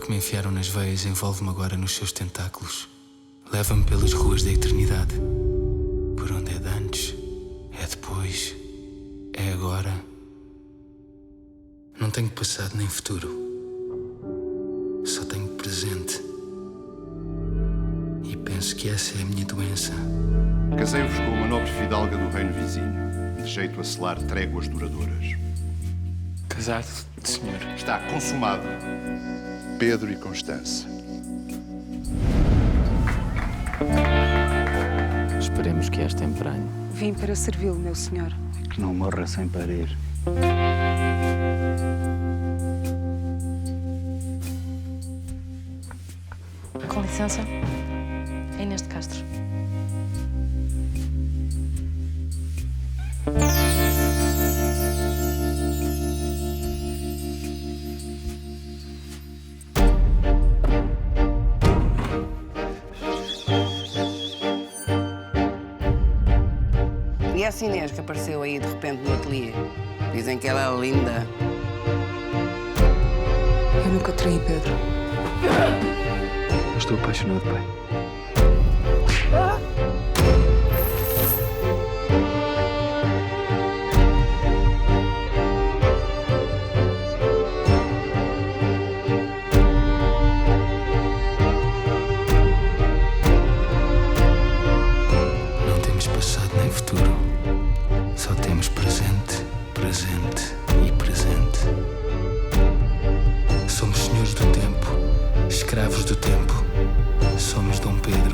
que me enfiaram nas veias envolve-me agora nos seus tentáculos. Leva-me pelas ruas da eternidade. Por onde é de antes, é depois, é agora. Não tenho passado nem futuro. Só tenho presente. E penso que essa é a minha doença. Casei-vos com uma nobre fidalga do reino vizinho, de jeito a selar tréguas duradouras. Casado, senhor. Está consumado. Pedro e Constança. Esperemos que este emprenho Vim para servi-lo, meu senhor. que não morra sem parir. Com licença, é Inês de Castro. E essa Inês que apareceu aí de repente no ateliê? Dizem que ela é linda. Eu nunca traí Pedro. Eu estou apaixonado, pai. Não temos passado nem futuro. Só temos presente, presente e presente. Somos senhores do tempo, escravos do tempo. Somos Dom Pedro